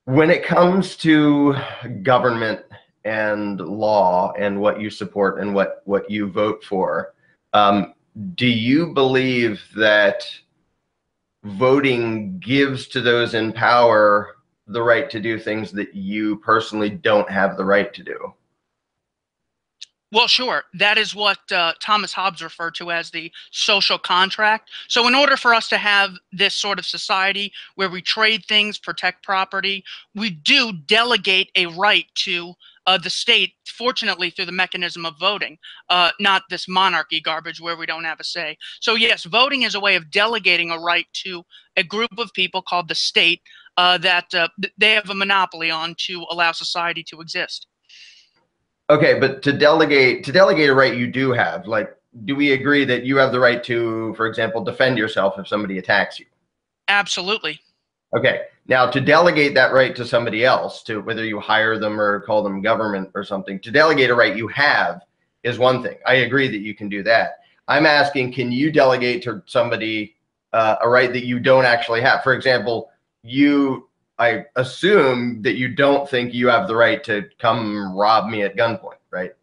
When it comes to government and law and what you support and what you vote for, do you believe that voting gives to those in power the right to do things that you personally don't have the right to do? Well, sure. That is what Thomas Hobbes referred to as the social contract. So in order for us to have this sort of society where we trade things, protect property, we do delegate a right to the state, fortunately through the mechanism of voting, not this monarchy garbage where we don't have a say. So yes, voting is a way of delegating a right to a group of people called the state that they have a monopoly on to allow society to exist. Okay, but to delegate a right you do have, like, do we agree that you have the right to, for example, defend yourself if somebody attacks you? Absolutely. Okay, now to delegate that right to somebody else, to whether you hire them or call them government or something, to delegate a right you have is one thing. I agree that you can do that. I'm asking, can you delegate to somebody a right that you don't actually have? For example, I assume that you don't think you have the right to come rob me at gunpoint, right?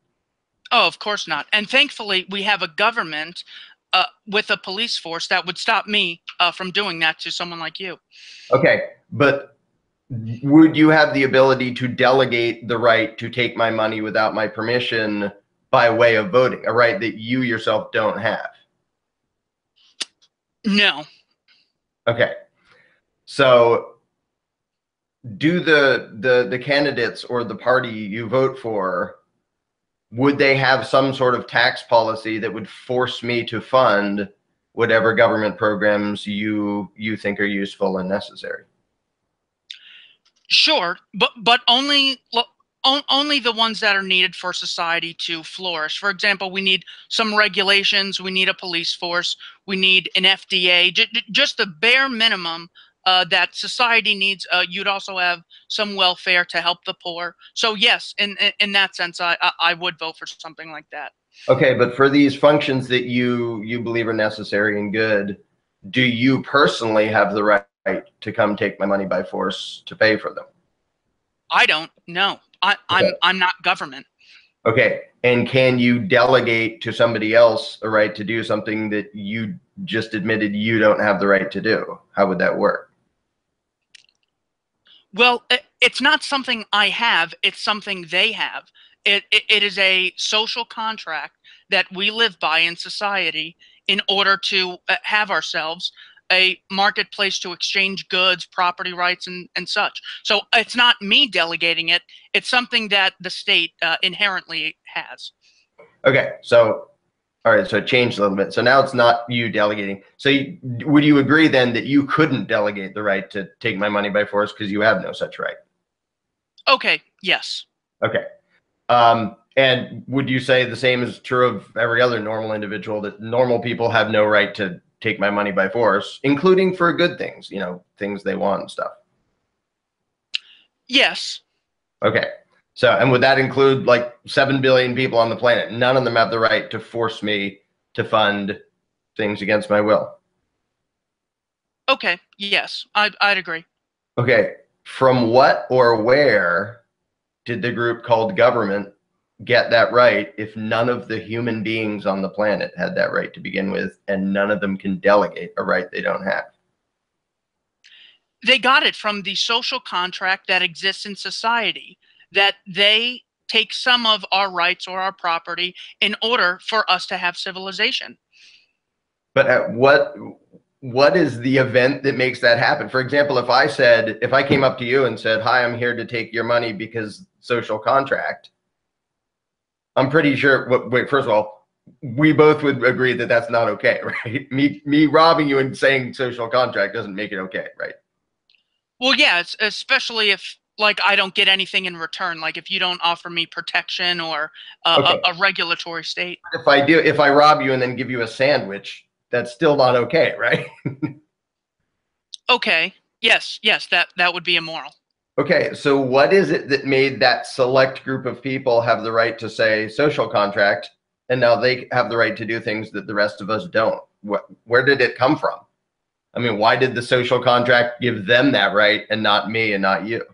Oh, of course not. And thankfully, we have a government with a police force that would stop me from doing that to someone like you. Okay, but would you have the ability to delegate the right to take my money without my permission by way of voting, a right that you yourself don't have? No. Okay, so do the candidates or the party you vote for, would they have some sort of tax policy that would force me to fund whatever government programs you think are useful and necessary? Sure, but only the ones that are needed for society to flourish. For example, we need some regulations, we need a police force, we need an FDA, just the bare minimum that society needs. You'd also have some welfare to help the poor. So yes, in that sense, I would vote for something like that. Okay, but for these functions that you believe are necessary and good, do you personally have the right to come take my money by force to pay for them? I don't know. I'm not government. Okay, and can you delegate to somebody else a right to do something that you just admitted you don't have the right to do? How would that work? Well, it's not something I have, it's something they have. It is a social contract that we live by in society in order to have ourselves a marketplace to exchange goods, property rights, and such. So it's not me delegating it. It's something that the state inherently has. Okay, so all right, so it changed a little bit. So now it's not you delegating. So would you agree then that you couldn't delegate the right to take my money by force because you have no such right? Okay, yes. Okay. And would you say the same is true of every other normal individual, that normal people have no right to take my money by force, including for good things, you know, things they want and stuff? Yes. Okay. So, and would that include like 7 billion people on the planet? None of them have the right to force me to fund things against my will. Okay, yes, I'd agree. Okay. From what or where did the group called government get that right if none of the human beings on the planet had that right to begin with, and none of them can delegate a right they don't have? They got it from the social contract that exists in society, that they take some of our rights or our property in order for us to have civilization. But at what is the event that makes that happen? For example, if I came up to you and said, "Hi, I'm here to take your money because social contract," I'm pretty sure, wait, first of all, we both would agree that that's not okay, right? Me robbing you and saying social contract doesn't make it okay, right? Well, yeah, especially if like I don't get anything in return, like if you don't offer me protection or Okay. a regulatory state. If I rob you and then give you a sandwich, that's still not okay, right? Okay. Yes, that would be immoral. Okay, so what is it that made that select group of people have the right to say social contract, and now they have the right to do things that the rest of us don't? Where did it come from? I mean, why did the social contract give them that right and not me and not you?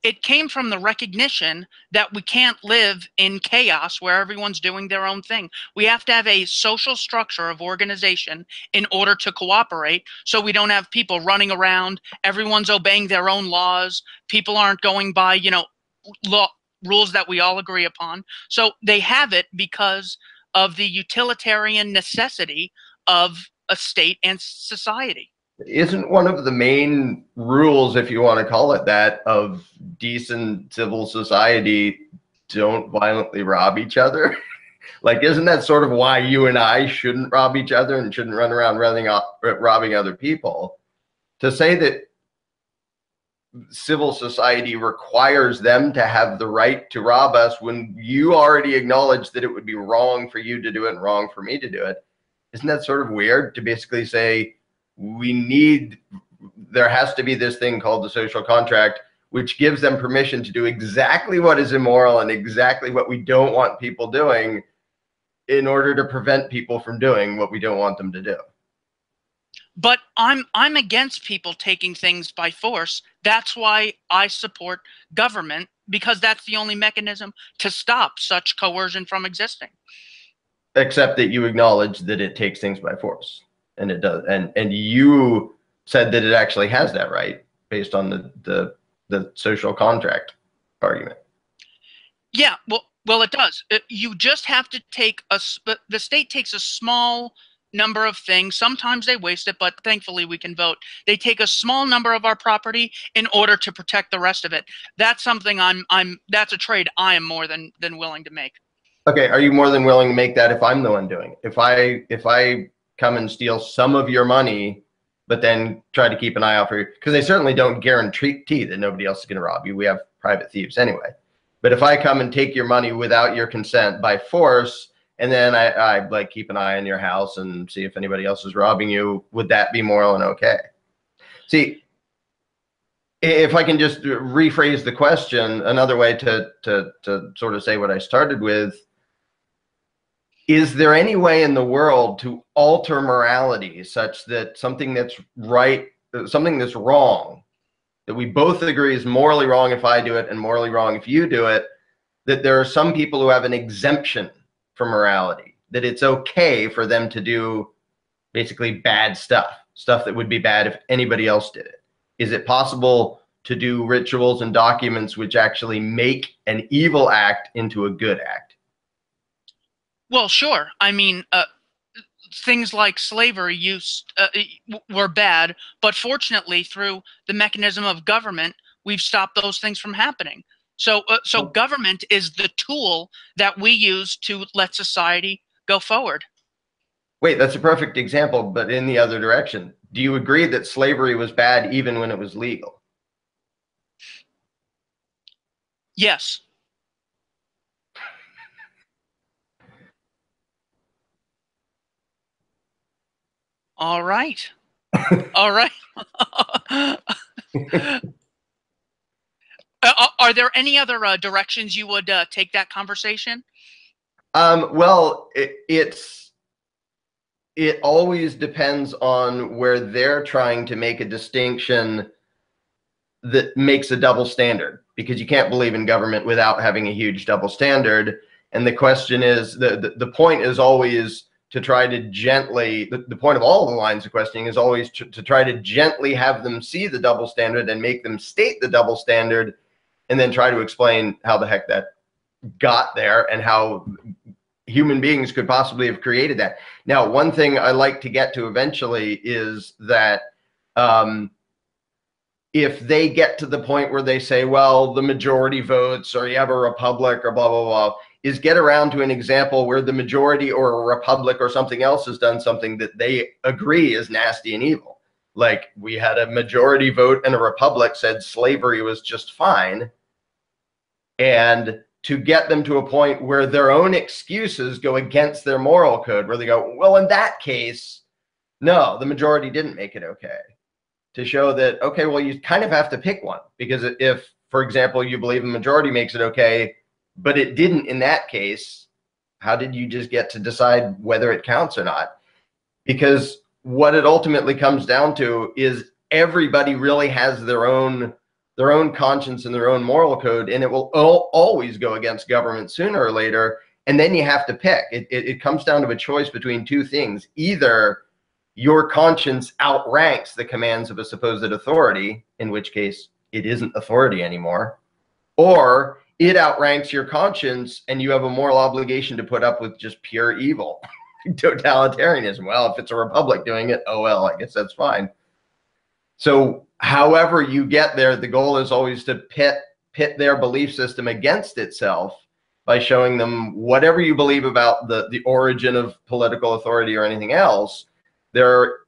it came from the recognition that we can't live in chaos where everyone's doing their own thing. We have to have a social structure of organization in order to cooperate, so we don't have people running around, everyone's obeying their own laws, people aren't going by, you know, rules that we all agree upon. So they have it because of the utilitarian necessity of a state and society. Isn't one of the main rules, if you want to call it that, of decent civil society, don't violently rob each other? Like, isn't that sort of why you and I shouldn't rob each other and shouldn't run around robbing other people? To say that civil society requires them to have the right to rob us when you already acknowledge that it would be wrong for you to do it and wrong for me to do it, isn't that sort of weird to basically say, there has to be this thing called the social contract, which gives them permission to do exactly what is immoral and exactly what we don't want people doing in order to prevent people from doing what we don't want them to do? But I'm against people taking things by force. That's why I support government, because that's the only mechanism to stop such coercion from existing. Except that you acknowledge that it takes things by force. And it does, and you said that it actually has that right based on the social contract argument. Yeah, well, it does. You just have to take the state takes a small number of things. Sometimes they waste it, but thankfully we can vote. They take a small number of our property in order to protect the rest of it. That's something that's a trade I am more than willing to make. Okay, are you more than willing to make that if I'm the one doing it? If I come and steal some of your money, but then try to keep an eye out for you, because they certainly don't guarantee that nobody else is going to rob you. We have private thieves anyway. But if I come and take your money without your consent by force, and then I like keep an eye on your house and see if anybody else is robbing you, would that be moral and okay? See, if I can just rephrase the question another way to sort of say what I started with, is there any way in the world to alter morality such that something that's right, something that's wrong, that we both agree is morally wrong if I do it and morally wrong if you do it, that there are some people who have an exemption from morality, that it's okay for them to do basically bad stuff that would be bad if anybody else did it? Is it possible to do rituals and documents which actually make an evil act into a good act? Well, sure. I mean, things like slavery were bad, but fortunately, through the mechanism of government, we've stopped those things from happening. So government is the tool that we use to let society go forward. Wait, that's a perfect example, but in the other direction. Do you agree that slavery was bad even when it was legal? Yes. All right. All right. Are there any other directions you would take that conversation? Well, it always depends on where they're trying to make a distinction that makes a double standard, because you can't believe in government without having a huge double standard. And the question is, the point is always to try to gently, the point of all the lines of questioning is always to try to gently have them see the double standard and make them state the double standard, and then try to explain how the heck that got there and how human beings could possibly have created that. Now, one thing I like to get to eventually is that if they get to the point where they say, well, the majority votes, or you have a republic, or blah, blah, blah, is get around to an example where the majority or a republic or something else has done something that they agree is nasty and evil. Like, we had a majority vote and a republic said slavery was just fine. And to get them to a point where their own excuses go against their moral code, where they go, well, in that case, no, the majority didn't make it okay. To show that, okay, well, you kind of have to pick one, because if, for example, you believe the majority makes it okay, but it didn't in that case, how did you just get to decide whether it counts or not? Because what it ultimately comes down to is everybody really has their own their own conscience and their own moral code, and it will always go against government sooner or later. And then you have to pick. It comes down to a choice between two things. Either your conscience outranks the commands of a supposed authority, in which case it isn't authority anymore, or it outranks your conscience and you have a moral obligation to put up with just pure evil. Totalitarianism. Well, if it's a republic doing it, oh well, I guess that's fine. So however you get there, the goal is always to pit their belief system against itself by showing them whatever you believe about the origin of political authority or anything else. There are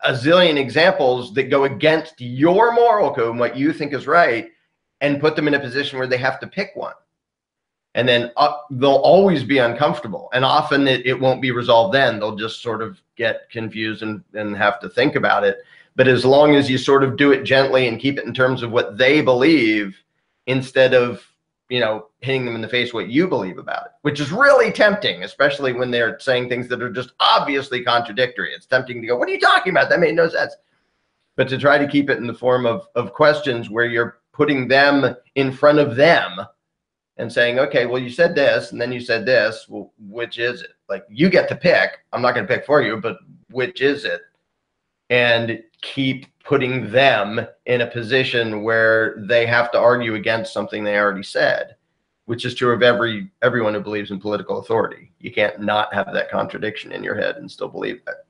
a zillion examples that go against your moral code and what you think is right, and put them in a position where they have to pick one. And then they'll always be uncomfortable. And often it won't be resolved then. They'll just sort of get confused and have to think about it. But as long as you sort of do it gently and keep it in terms of what they believe, instead of, you know, hitting them in the face what you believe about it, which is really tempting, especially when they're saying things that are just obviously contradictory. It's tempting to go, what are you talking about? That made no sense. But to try to keep it in the form of questions where you're putting them in front of them and saying, okay, well, you said this, and then you said this. Well, which is it? Like, you get to pick. I'm not going to pick for you, but which is it? And keep putting them in a position where they have to argue against something they already said, which is true of everyone who believes in political authority. You can't not have that contradiction in your head and still believe that.